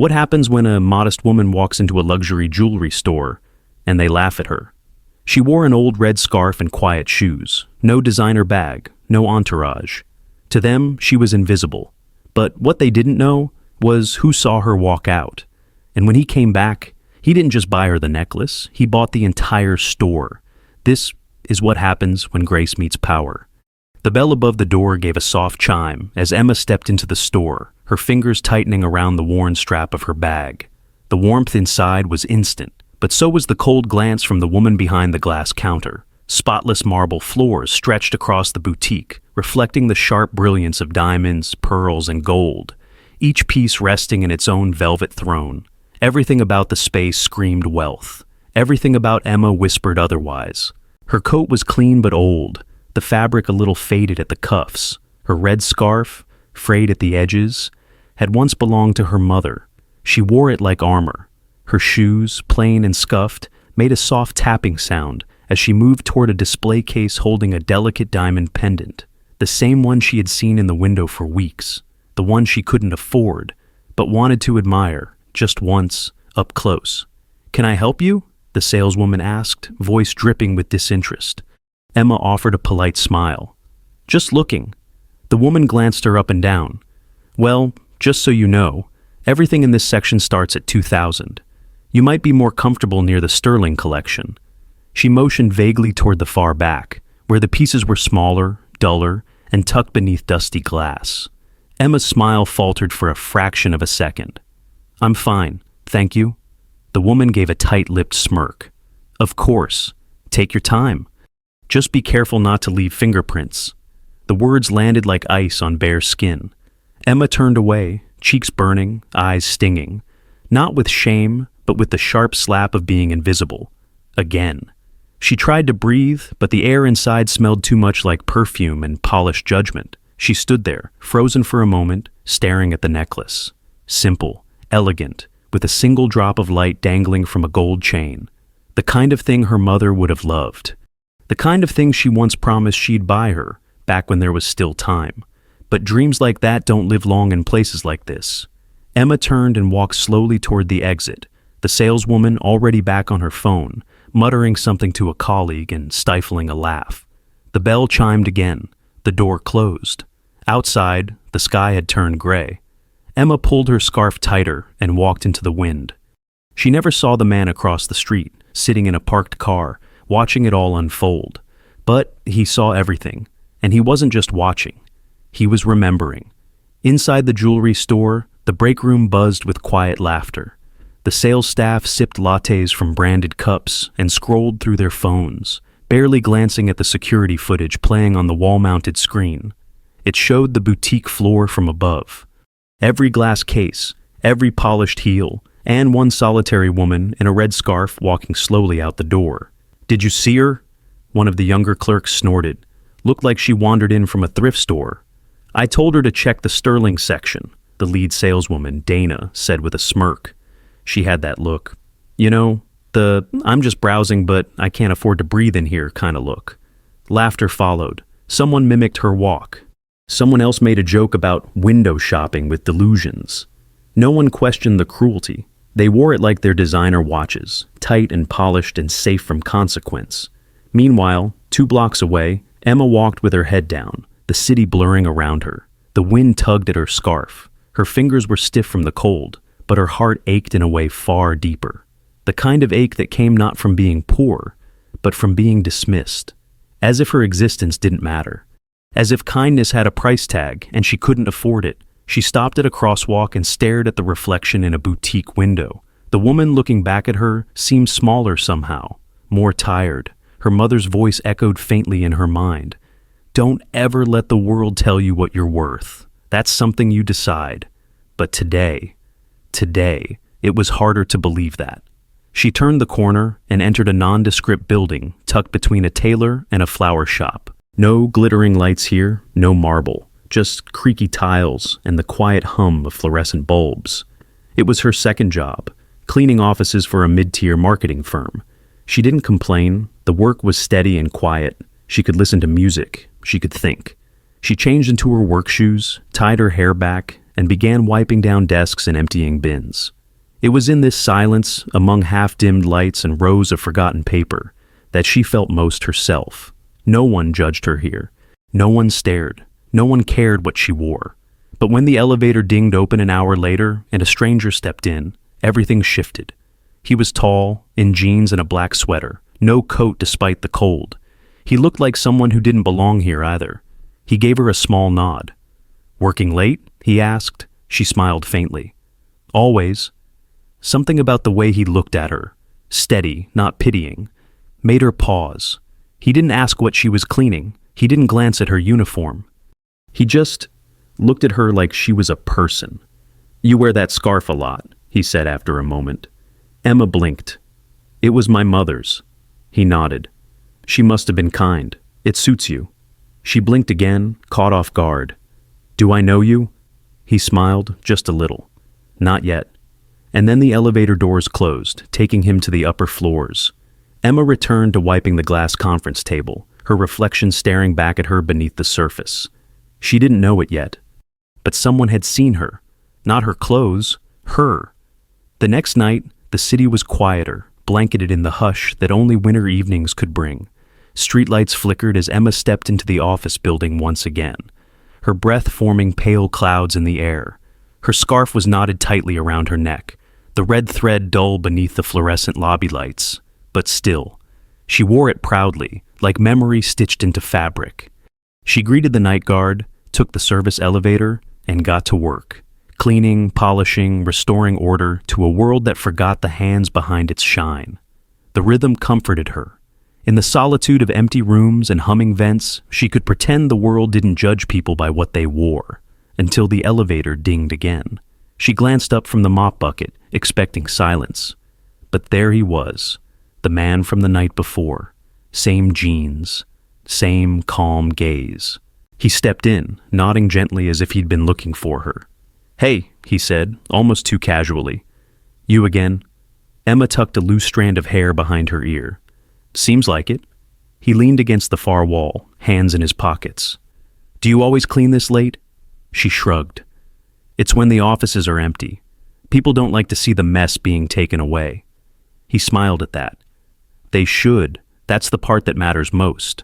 What happens when a modest woman walks into a luxury jewelry store and they laugh at her? She wore an old red scarf and quiet shoes, no designer bag, no entourage. To them, she was invisible. But what they didn't know was who saw her walk out. And when he came back, he didn't just buy her the necklace, he bought the entire store. This is what happens when grace meets power. The bell above the door gave a soft chime as Emma stepped into the store, her fingers tightening around the worn strap of her bag. The warmth inside was instant, but so was the cold glance from the woman behind the glass counter. Spotless marble floors stretched across the boutique, reflecting the sharp brilliance of diamonds, pearls, and gold, each piece resting in its own velvet throne. Everything about the space screamed wealth. Everything about Emma whispered otherwise. Her coat was clean but old, the fabric a little faded at the cuffs. Her red scarf, frayed at the edges, had once belonged to her mother. She wore it like armor. Her shoes, plain and scuffed, made a soft tapping sound as she moved toward a display case holding a delicate diamond pendant, the same one she had seen in the window for weeks, the one she couldn't afford, but wanted to admire, just once, up close. "Can I help you?" the saleswoman asked, voice dripping with disinterest. Emma offered a polite smile. "Just looking." The woman glanced her up and down. "Well, just so you know, everything in this section starts at 2,000. You might be more comfortable near the sterling collection." She motioned vaguely toward the far back, where the pieces were smaller, duller, and tucked beneath dusty glass. Emma's smile faltered for a fraction of a second. "I'm fine, thank you." The woman gave a tight-lipped smirk. "Of course. Take your time. Just be careful not to leave fingerprints." The words landed like ice on bare skin. Emma turned away, cheeks burning, eyes stinging. Not with shame, but with the sharp slap of being invisible. Again. She tried to breathe, but the air inside smelled too much like perfume and polished judgment. She stood there, frozen for a moment, staring at the necklace. Simple, elegant, with a single drop of light dangling from a gold chain. The kind of thing her mother would have loved. The kind of thing she once promised she'd buy her, back when there was still time. But dreams like that don't live long in places like this. Emma turned and walked slowly toward the exit, the saleswoman already back on her phone, muttering something to a colleague and stifling a laugh. The bell chimed again. The door closed. Outside, the sky had turned gray. Emma pulled her scarf tighter and walked into the wind. She never saw the man across the street, sitting in a parked car, watching it all unfold. But he saw everything, and he wasn't just watching. He was remembering. Inside the jewelry store, the break room buzzed with quiet laughter. The sales staff sipped lattes from branded cups and scrolled through their phones, barely glancing at the security footage playing on the wall-mounted screen. It showed the boutique floor from above. Every glass case, every polished heel, and one solitary woman in a red scarf walking slowly out the door. "Did you see her?" One of the younger clerks snorted. "Looked like she wandered in from a thrift store." "I told her to check the sterling section," the lead saleswoman, Dana, said with a smirk. She had that look. "You know, the I'm just browsing but I can't afford to breathe in here kind of look." Laughter followed. Someone mimicked her walk. Someone else made a joke about window shopping with delusions. No one questioned the cruelty. They wore it like their designer watches, tight and polished and safe from consequence. Meanwhile, 2 blocks away, Emma walked with her head down, the city blurring around her. The wind tugged at her scarf. Her fingers were stiff from the cold, but her heart ached in a way far deeper. The kind of ache that came not from being poor, but from being dismissed. As if her existence didn't matter. As if kindness had a price tag and she couldn't afford it. She stopped at a crosswalk and stared at the reflection in a boutique window. The woman looking back at her seemed smaller somehow, more tired. Her mother's voice echoed faintly in her mind. "Don't ever let the world tell you what you're worth. That's something you decide." But today, it was harder to believe that. She turned the corner and entered a nondescript building tucked between a tailor and a flower shop. No glittering lights here, no marble, just creaky tiles and the quiet hum of fluorescent bulbs. It was her second job, cleaning offices for a mid-tier marketing firm. She didn't complain. The work was steady and quiet. She could listen to music. She could think. She changed into her work shoes, tied her hair back, and began wiping down desks and emptying bins. It was in this silence, among half-dimmed lights and rows of forgotten paper, that she felt most herself. No one judged her here. No one stared. No one cared what she wore. But when the elevator dinged open an hour later and a stranger stepped in, everything shifted. He was tall, in jeans and a black sweater, no coat despite the cold. He looked like someone who didn't belong here either. He gave her a small nod. "Working late?" he asked. She smiled faintly. "Always." Something about the way he looked at her, steady, not pitying, made her pause. He didn't ask what she was cleaning. He didn't glance at her uniform. He just looked at her like she was a person. "You wear that scarf a lot," he said after a moment. Emma blinked. "It was my mother's." He nodded. "She must have been kind. It suits you." She blinked again, caught off guard. "Do I know you?" He smiled, just a little. "Not yet." And then the elevator doors closed, taking him to the upper floors. Emma returned to wiping the glass conference table, her reflection staring back at her beneath the surface. She didn't know it yet, but someone had seen her. Not her clothes, her. The next night, the city was quieter, blanketed in the hush that only winter evenings could bring. Streetlights flickered as Emma stepped into the office building once again, her breath forming pale clouds in the air. Her scarf was knotted tightly around her neck, the red thread dull beneath the fluorescent lobby lights. But still, she wore it proudly, like memory stitched into fabric. She greeted the night guard, took the service elevator, and got to work, cleaning, polishing, restoring order to a world that forgot the hands behind its shine. The rhythm comforted her. In the solitude of empty rooms and humming vents, she could pretend the world didn't judge people by what they wore, until the elevator dinged again. She glanced up from the mop bucket, expecting silence. But there he was, the man from the night before. Same jeans, same calm gaze. He stepped in, nodding gently as if he'd been looking for her. "Hey," he said, almost too casually. "You again?" Emma tucked a loose strand of hair behind her ear. "Seems like it." He leaned against the far wall, hands in his pockets. "Do you always clean this late?" She shrugged. "It's when the offices are empty. People don't like to see the mess being taken away." He smiled at that. "They should. That's the part that matters most."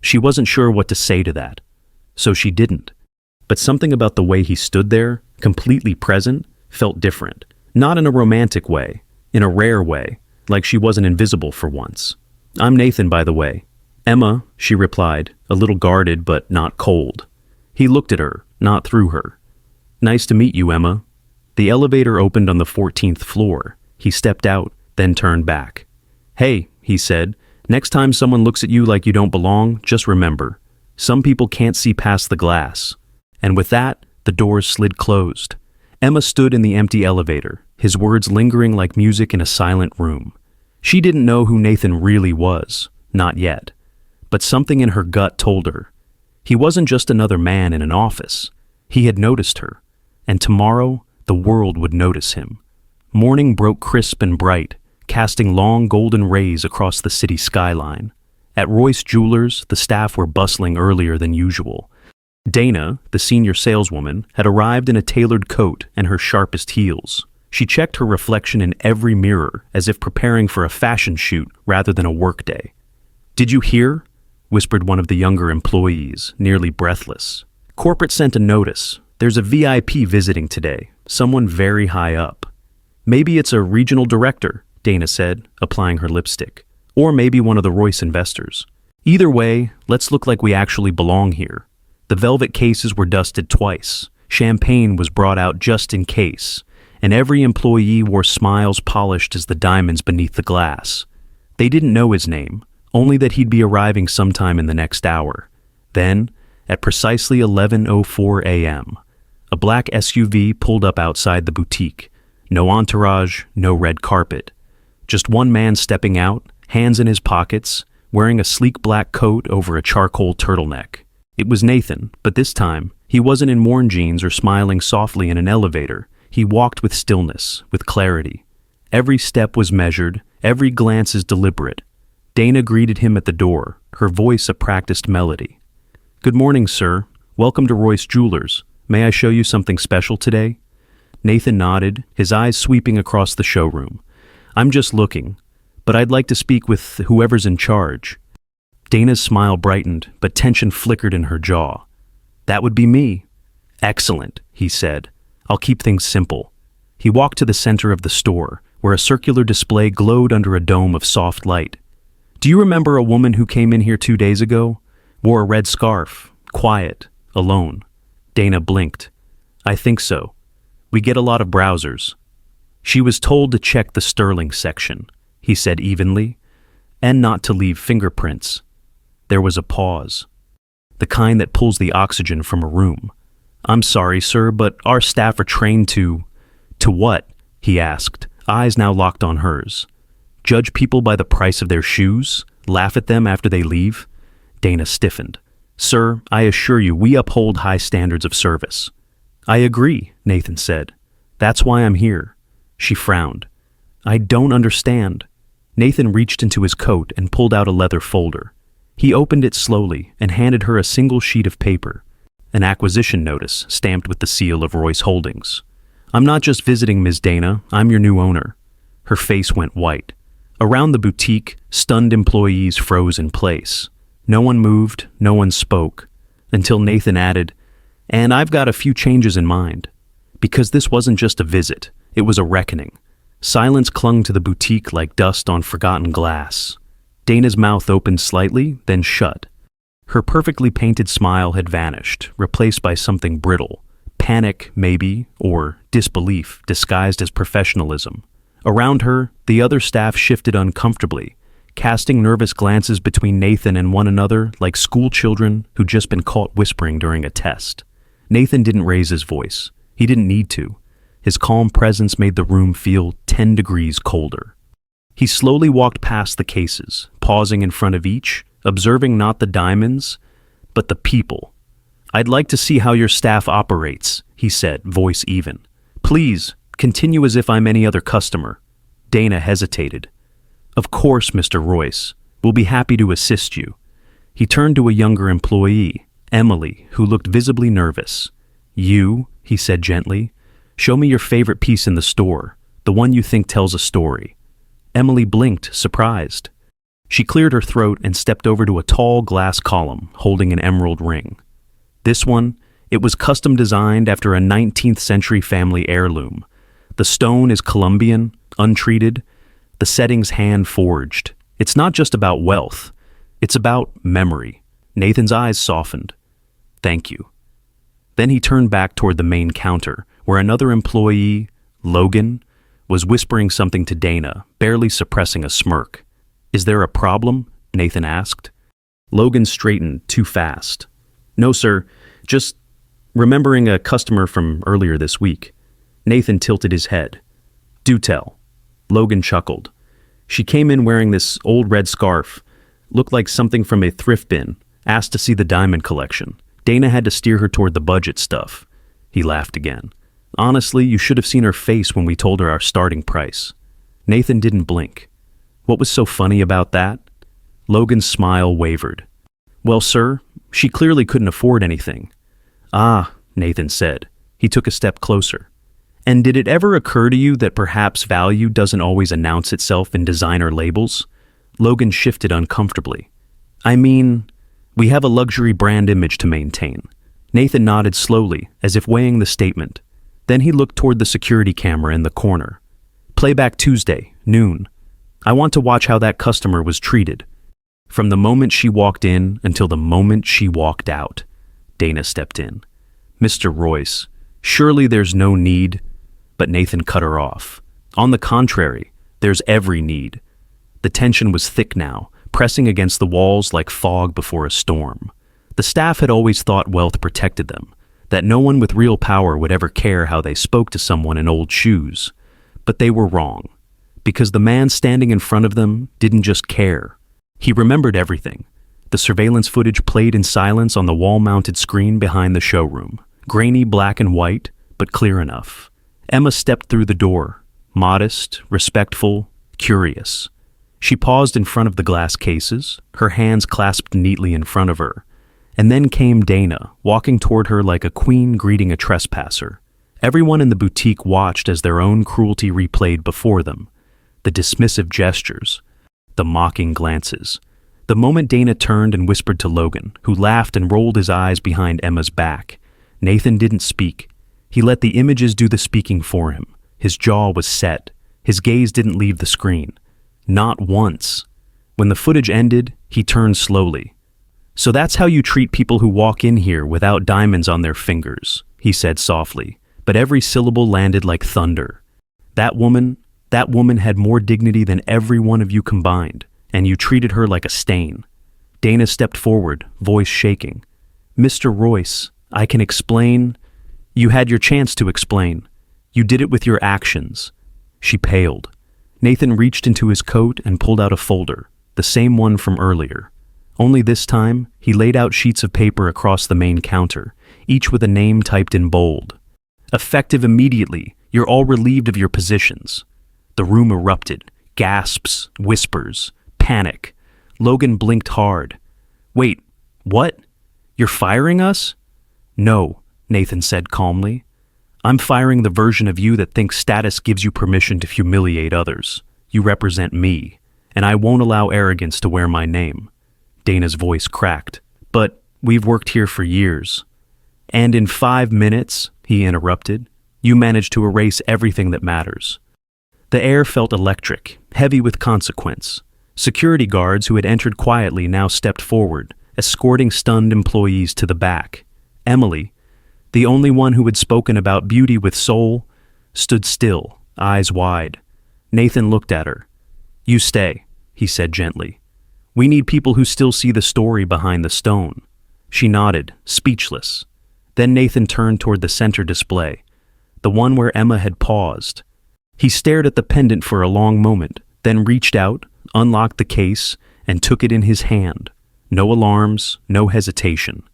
She wasn't sure what to say to that, so she didn't. But something about the way he stood there, completely present, felt different. Not in a romantic way, in a rare way, like she wasn't invisible for once. "I'm Nathan, by the way." "Emma," she replied, a little guarded but not cold. He looked at her, not through her. "Nice to meet you, Emma." The elevator opened on the 14th floor. He stepped out, then turned back. "Hey," he said, "next time someone looks at you like you don't belong, just remember, some people can't see past the glass." And with that, the doors slid closed. Emma stood in the empty elevator, his words lingering like music in a silent room. She didn't know who Nathan really was, not yet. But something in her gut told her. He wasn't just another man in an office. He had noticed her. And tomorrow, the world would notice him. Morning broke crisp and bright, casting long golden rays across the city skyline. At Royce Jewelers, the staff were bustling earlier than usual. Dana, the senior saleswoman, had arrived in a tailored coat and her sharpest heels. She checked her reflection in every mirror, as if preparing for a fashion shoot rather than a workday. "Did you hear?" whispered one of the younger employees, nearly breathless. "Corporate sent a notice. There's a VIP visiting today, someone very high up." "Maybe it's a regional director," Dana said, applying her lipstick. "Or maybe one of the Royce investors. Either way, let's look like we actually belong here." The velvet cases were dusted twice. Champagne was brought out just in case, and every employee wore smiles polished as the diamonds beneath the glass. They didn't know his name, only that he'd be arriving sometime in the next hour. Then, at precisely 11:04 a.m., a black SUV pulled up outside the boutique. No entourage, no red carpet. Just one man stepping out, hands in his pockets, wearing a sleek black coat over a charcoal turtleneck. It was Nathan, but this time, he wasn't in worn jeans or smiling softly in an elevator. He walked with stillness, with clarity. Every step was measured, every glance is deliberate. Dana greeted him at the door, her voice a practiced melody. "Good morning, sir. Welcome to Royce Jewelers. May I show you something special today? Nathan nodded, his eyes sweeping across the showroom. I'm just looking, but I'd like to speak with whoever's in charge. Dana's smile brightened, but tension flickered in her jaw. That would be me. Excellent, he said. I'll keep things simple. He walked to the center of the store, where a circular display glowed under a dome of soft light. Do you remember a woman who came in here 2 days ago? Wore a red scarf, quiet, alone. Dana blinked. I think so. We get a lot of browsers. She was told to check the sterling section, he said evenly, and not to leave fingerprints. There was a pause. The kind that pulls the oxygen from a room. I'm sorry, sir, but our staff are trained to... To what? He asked, eyes now locked on hers. Judge people by the price of their shoes? Laugh at them after they leave? Dana stiffened. Sir, I assure you we uphold high standards of service. I agree, Nathan said. That's why I'm here. She frowned. I don't understand. Nathan reached into his coat and pulled out a leather folder. He opened it slowly and handed her a single sheet of paper, an acquisition notice stamped with the seal of Royce Holdings. I'm not just visiting Ms. Dana, I'm your new owner. Her face went white. Around the boutique, stunned employees froze in place. No one moved, no one spoke, until Nathan added, and I've got a few changes in mind. Because this wasn't just a visit, it was a reckoning. Silence clung to the boutique like dust on forgotten glass. Dana's mouth opened slightly, then shut. Her perfectly painted smile had vanished, replaced by something brittle. Panic, maybe, or disbelief disguised as professionalism. Around her, the other staff shifted uncomfortably, casting nervous glances between Nathan and one another like school children who'd just been caught whispering during a test. Nathan didn't raise his voice. He didn't need to. His calm presence made the room feel 10 degrees colder. He slowly walked past the cases, pausing in front of each, observing not the diamonds, but the people. I'd like to see how your staff operates, he said, voice even. Please, continue as if I'm any other customer. Dana hesitated. Of course, Mr. Royce. We'll be happy to assist you. He turned to a younger employee, Emily, who looked visibly nervous. You, he said gently, show me your favorite piece in the store, the one you think tells a story. Emily blinked, surprised. She cleared her throat and stepped over to a tall glass column holding an emerald ring. This one, it was custom designed after a 19th century family heirloom. The stone is Colombian, untreated, the settings hand-forged. It's not just about wealth, it's about memory. Nathan's eyes softened. Thank you. Then he turned back toward the main counter, where another employee, Logan, was whispering something to Dana, barely suppressing a smirk. Is there a problem? Nathan asked. Logan straightened too fast. No, sir, just remembering a customer from earlier this week. Nathan tilted his head. Do tell. Logan chuckled. She came in wearing this old red scarf, looked like something from a thrift bin, asked to see the diamond collection. Dana had to steer her toward the budget stuff. He laughed again. Honestly, you should have seen her face when we told her our starting price. Nathan didn't blink. What was so funny about that? Logan's smile wavered. Well, sir, she clearly couldn't afford anything. Ah, Nathan said. He took a step closer. And did it ever occur to you that perhaps value doesn't always announce itself in designer labels? Logan shifted uncomfortably. I mean, we have a luxury brand image to maintain. Nathan nodded slowly, as if weighing the statement. Then he looked toward the security camera in the corner. Playback Tuesday, noon. I want to watch how that customer was treated. From the moment she walked in until the moment she walked out. Dana stepped in. Mr. Royce, surely there's no need. But Nathan cut her off. On the contrary, there's every need. The tension was thick now, pressing against the walls like fog before a storm. The staff had always thought wealth protected them, that no one with real power would ever care how they spoke to someone in old shoes. But they were wrong, because the man standing in front of them didn't just care. He remembered everything. The surveillance footage played in silence on the wall-mounted screen behind the showroom, grainy black and white, but clear enough. Emma stepped through the door, modest, respectful, curious. She paused in front of the glass cases, her hands clasped neatly in front of her, And then came Dana, walking toward her like a queen greeting a trespasser. Everyone in the boutique watched as their own cruelty replayed before them. The dismissive gestures, the mocking glances. The moment Dana turned and whispered to Logan, who laughed and rolled his eyes behind Emma's back, Nathan didn't speak. He let the images do the speaking for him. His jaw was set. His gaze didn't leave the screen. Not once. When the footage ended, he turned slowly. "So that's how you treat people who walk in here without diamonds on their fingers," he said softly, but every syllable landed like thunder. That woman had more dignity than every one of you combined, and you treated her like a stain." Dana stepped forward, voice shaking. "Mr. Royce, I can explain. You had your chance to explain. You did it with your actions." She paled. Nathan reached into his coat and pulled out a folder, the same one from earlier. Only this time, he laid out sheets of paper across the main counter, each with a name typed in bold. "Effective immediately. You're all relieved of your positions." The room erupted. Gasps, whispers, panic. Logan blinked hard. "Wait, what? You're firing us?" "No," Nathan said calmly. "I'm firing the version of you that thinks status gives you permission to humiliate others. You represent me, and I won't allow arrogance to wear my name." Dana's voice cracked. "But we've worked here for years." "And in 5 minutes," he interrupted, "you managed to erase everything that matters." The air felt electric, heavy with consequence. Security guards who had entered quietly now stepped forward, escorting stunned employees to the back. Emily, the only one who had spoken about beauty with soul, stood still, eyes wide. Nathan looked at her. "You stay," he said gently. "We need people who still see the story behind the stone." She nodded, speechless. Then Nathan turned toward the center display, the one where Emma had paused. He stared at the pendant for a long moment, then reached out, unlocked the case, and took it in his hand. No alarms, no hesitation.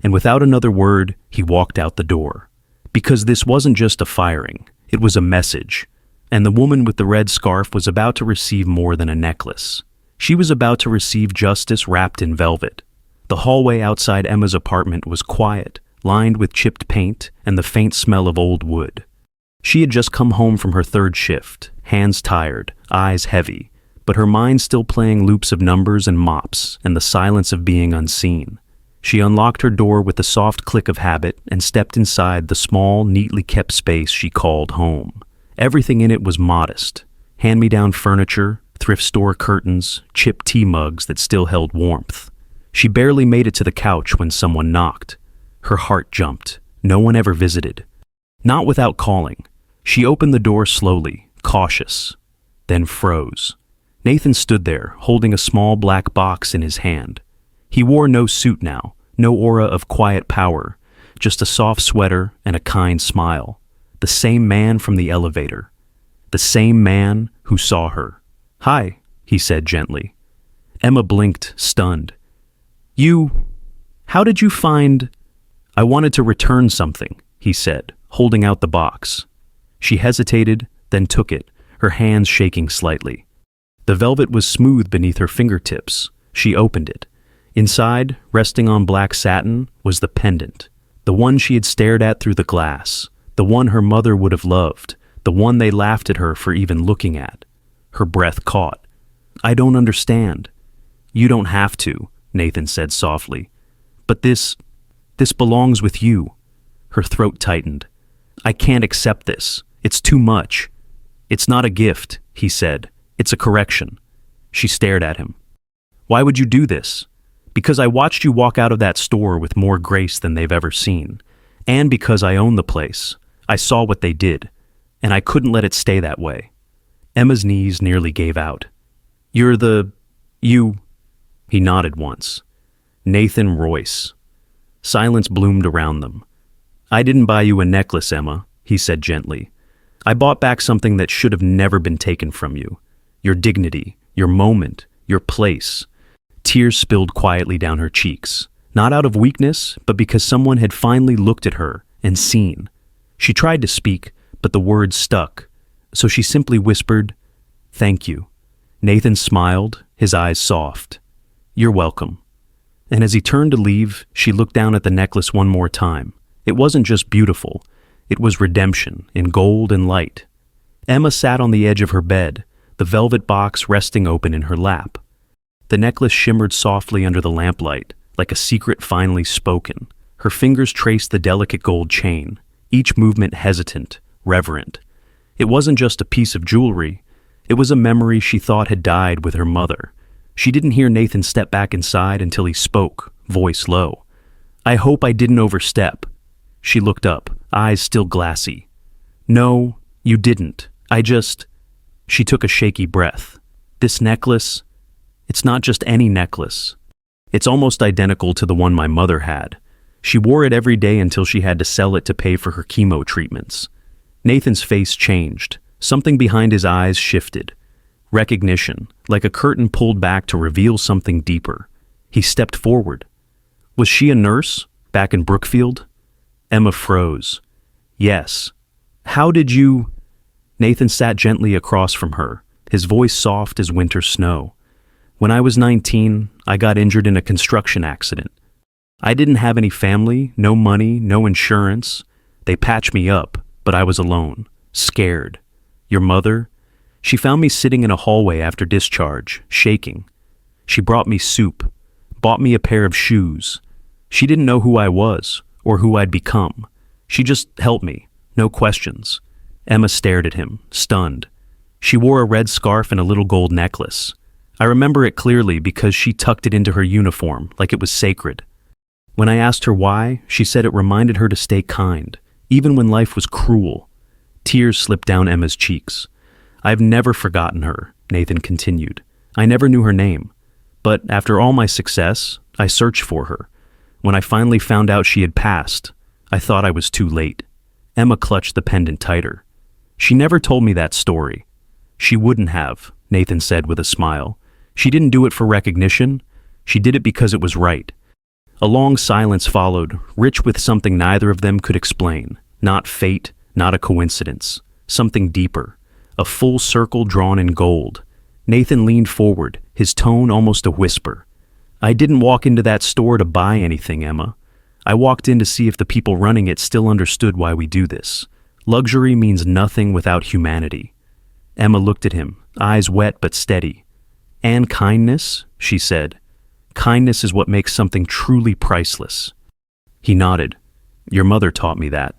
And without another word, he walked out the door. Because this wasn't just a firing, it was a message. And the woman with the red scarf was about to receive more than a necklace. She was about to receive justice wrapped in velvet. The hallway outside Emma's apartment was quiet, lined with chipped paint and the faint smell of old wood. She had just come home from her third shift, hands tired, eyes heavy, but her mind still playing loops of numbers and mops and the silence of being unseen. She unlocked her door with the soft click of habit and stepped inside the small, neatly kept space she called home. Everything in it was modest. Hand-me-down furniture, thrift store curtains, chipped tea mugs that still held warmth. She barely made it to the couch when someone knocked. Her heart jumped. No one ever visited. Not without calling. She opened the door slowly, cautious, then froze. Nathan stood there, holding a small black box in his hand. He wore no suit now, no aura of quiet power, just a soft sweater and a kind smile. The same man from the elevator. The same man who saw her. "Hi," he said gently. Emma blinked, stunned. How did you find—" "I wanted to return something," he said, holding out the box. She hesitated, then took it, her hands shaking slightly. The velvet was smooth beneath her fingertips. She opened it. Inside, resting on black satin, was the pendant, the one she had stared at through the glass, the one her mother would have loved, the one they laughed at her for even looking at. Her breath caught. "I don't understand." "You don't have to," Nathan said softly. "But this belongs with you." Her throat tightened. "I can't accept this. It's too much." "It's not a gift," he said. "It's a correction." She stared at him. "Why would you do this?" "Because I watched you walk out of that store with more grace than they've ever seen. And because I own the place. I saw what they did. And I couldn't let it stay that way." Emma's knees nearly gave out. You... He nodded once. "Nathan Royce." Silence bloomed around them. "I didn't buy you a necklace, Emma," he said gently. "I bought back something that should have never been taken from you. Your dignity, your moment, your place." Tears spilled quietly down her cheeks, not out of weakness, but because someone had finally looked at her and seen. She tried to speak, but the words stuck, so she simply whispered, "Thank you." Nathan smiled, his eyes soft. "You're welcome." and as he turned to leave, she looked down at the necklace one more time. It wasn't just beautiful, it was redemption in gold and light. Emma sat on the edge of her bed, the velvet box resting open in her lap. The necklace shimmered softly under the lamplight, like a secret finally spoken. Her fingers traced the delicate gold chain, each movement hesitant, reverent. It wasn't just a piece of jewelry, it was a memory she thought had died with her mother. She didn't hear Nathan step back inside until he spoke, voice low. "I hope I didn't overstep." She looked up, eyes still glassy. "No, you didn't. She took a shaky breath. "This necklace, it's not just any necklace. It's almost identical to the one my mother had. She wore it every day until she had to sell it to pay for her chemo treatments." Nathan's face changed. Something behind his eyes shifted. Recognition, like a curtain pulled back to reveal something deeper. He stepped forward. "Was she a nurse, back in Brookfield?" Emma froze. "Yes." "How did you—" Nathan sat gently across from her, his voice soft as winter snow. "When I was 19, I got injured in a construction accident. I didn't have any family, no money, no insurance. They patched me up, but I was alone, scared. Your mother? She found me sitting in a hallway after discharge, shaking. She brought me soup, bought me a pair of shoes. She didn't know who I was or who I'd become. She just helped me, no questions." Emma stared at him, stunned. She wore a red scarf and a little gold necklace. I remember it clearly because she tucked it into her uniform like it was sacred. When I asked her why, she said it reminded her to stay kind, even when life was cruel. Tears slipped down Emma's cheeks. "I've never forgotten her," Nathan continued. "I never knew her name. But after all my success, I searched for her. When I finally found out she had passed, I thought I was too late." Emma clutched the pendant tighter. "She never told me that story." "She wouldn't have," Nathan said with a smile. "She didn't do it for recognition. She did it because it was right." A long silence followed, rich with something neither of them could explain. Not fate, not a coincidence. Something deeper. A full circle drawn in gold. Nathan leaned forward, his tone almost a whisper. "I didn't walk into that store to buy anything, Emma. I walked in to see if the people running it still understood why we do this. Luxury means nothing without humanity." Emma looked at him, eyes wet but steady. "And kindness," she said. "Kindness is what makes something truly priceless." He nodded. "Your mother taught me that."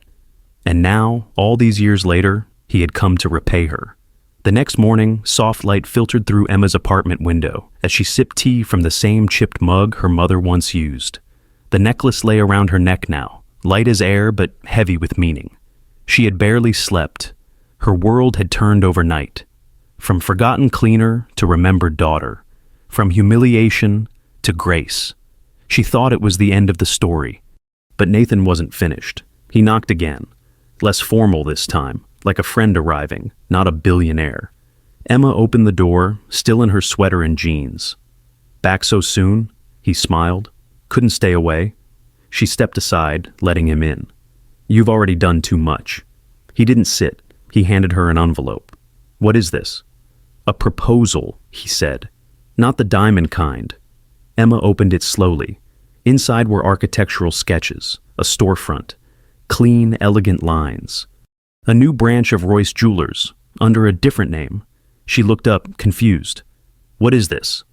And now, all these years later, he had come to repay her. The next morning, soft light filtered through Emma's apartment window as she sipped tea from the same chipped mug her mother once used. The necklace lay around her neck now, light as air but heavy with meaning. She had barely slept. Her world had turned overnight. From forgotten cleaner to remembered daughter. From humiliation to grace. She thought it was the end of the story. But Nathan wasn't finished. He knocked again. Less formal this time, like a friend arriving, not a billionaire. Emma opened the door, still in her sweater and jeans. "Back so soon?" He smiled. "Couldn't stay away." She stepped aside, letting him in. "You've already done too much." He didn't sit. He handed her an envelope. "What is this?" "A proposal," he said. "Not the diamond kind." Emma opened it slowly. Inside were architectural sketches, a storefront, clean, elegant lines. A new branch of Royce Jewelers, under a different name. She looked up, confused. "What is this?"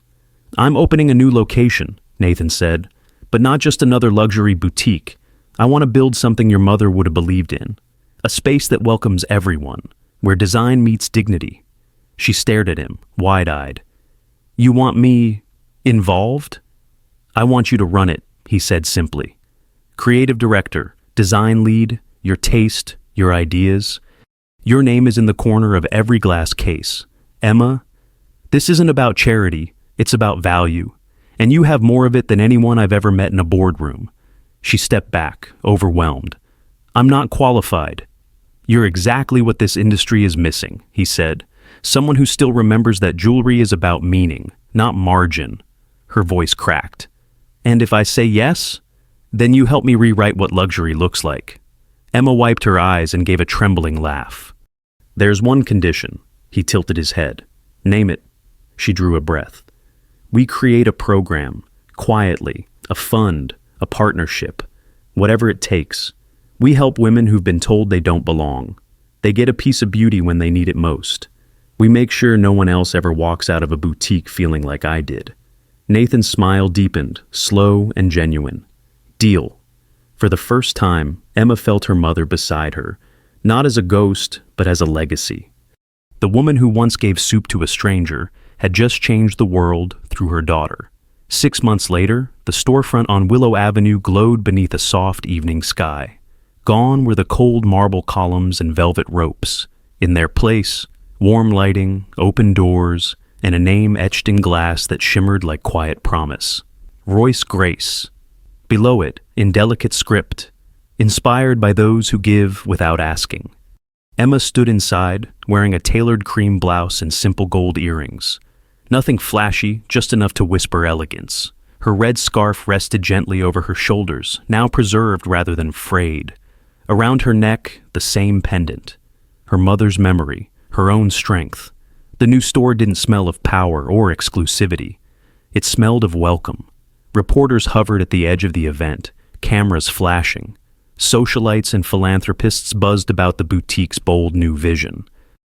"I'm opening a new location," Nathan said, "but not just another luxury boutique. I want to build something your mother would have believed in. A space that welcomes everyone, where design meets dignity." She stared at him, wide-eyed. "You want me involved?" "I want you to run it," he said simply. "Creative director, design lead, your taste, your ideas. Your name is in the corner of every glass case. Emma, this isn't about charity, it's about value. And you have more of it than anyone I've ever met in a boardroom." She stepped back, overwhelmed. "I'm not qualified." "You're exactly what this industry is missing," he said. "Someone who still remembers that jewelry is about meaning, not margin." Her voice cracked. "And if I say yes, then you help me rewrite what luxury looks like." Emma wiped her eyes and gave a trembling laugh. "There's one condition." He tilted his head. "Name it." She drew a breath. "We create a program, quietly, a fund, a partnership, whatever it takes. We help women who've been told they don't belong. They get a piece of beauty when they need it most. We make sure no one else ever walks out of a boutique feeling like I did. Nathan's smile deepened, slow and genuine. Deal. For the first time, Emma felt her mother beside her, not as a ghost, but as a legacy. The woman who once gave soup to a stranger had just changed the world through her daughter. 6 months later, the storefront on Willow Avenue glowed beneath a soft evening sky. Gone were the cold marble columns and velvet ropes. In their place, warm lighting, open doors, and a name etched in glass that shimmered like quiet promise. Royce Grace. Below it, in delicate script, inspired by those who give without asking. Emma stood inside, wearing a tailored cream blouse and simple gold earrings. Nothing flashy, just enough to whisper elegance. Her red scarf rested gently over her shoulders, now preserved rather than frayed. Around her neck, the same pendant. Her mother's memory, her own strength. The new store didn't smell of power or exclusivity. It smelled of welcome. Reporters hovered at the edge of the event, cameras flashing. Socialites and philanthropists buzzed about the boutique's bold new vision.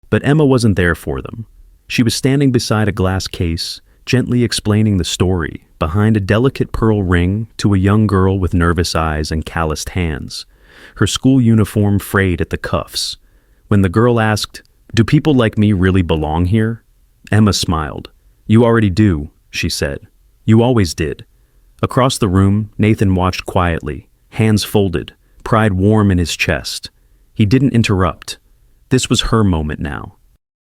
But Emma wasn't there for them. She was standing beside a glass case, gently explaining the story, behind a delicate pearl ring to a young girl with nervous eyes and calloused hands. Her school uniform frayed at the cuffs. When the girl asked, "Do people like me really belong here?" Emma smiled. "You already do," she said. "You always did." Across the room, Nathan watched quietly, hands folded, pride warm in his chest. He didn't interrupt. This was her moment now.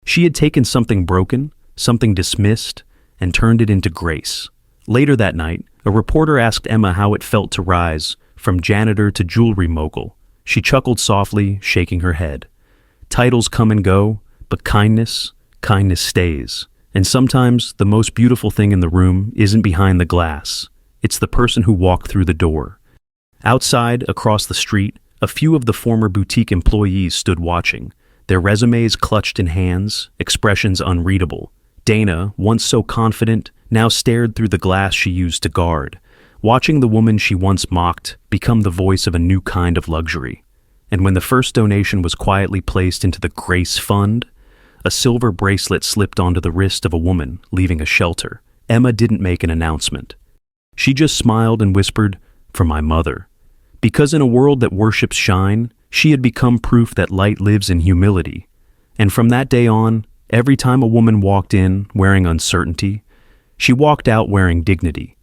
She had taken something broken, something dismissed, and turned it into grace. Later that night, a reporter asked Emma how it felt to rise from janitor to jewelry mogul. She chuckled softly, shaking her head. Titles come and go, but kindness stays. And sometimes the most beautiful thing in the room isn't behind the glass. It's the person who walked through the door. Outside, across the street, a few of the former boutique employees stood watching, their resumes clutched in hands, expressions unreadable. Dana, once so confident, now stared through the glass she used to guard, watching the woman she once mocked become the voice of a new kind of luxury. And when the first donation was quietly placed into the Grace Fund, a silver bracelet slipped onto the wrist of a woman leaving a shelter. Emma didn't make an announcement. She just smiled and whispered, "For my mother." Because in a world that worships shine, she had become proof that light lives in humility. And from that day on, every time a woman walked in wearing uncertainty, she walked out wearing dignity.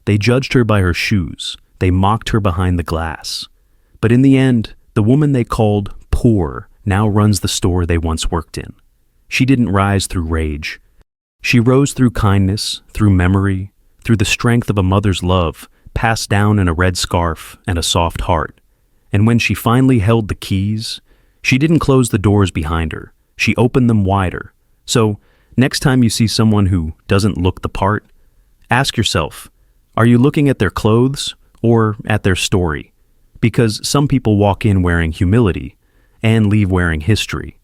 They judged her by her shoes. They mocked her behind the glass. But in the end, the woman they called poor now runs the store they once worked in. She didn't rise through rage. She rose through kindness, through memory, through the strength of a mother's love, passed down in a red scarf and a soft heart. And when she finally held the keys, she didn't close the doors behind her. She opened them wider. So, next time you see someone who doesn't look the part, ask yourself, are you looking at their clothes or at their story? Because some people walk in wearing humility and leave wearing history.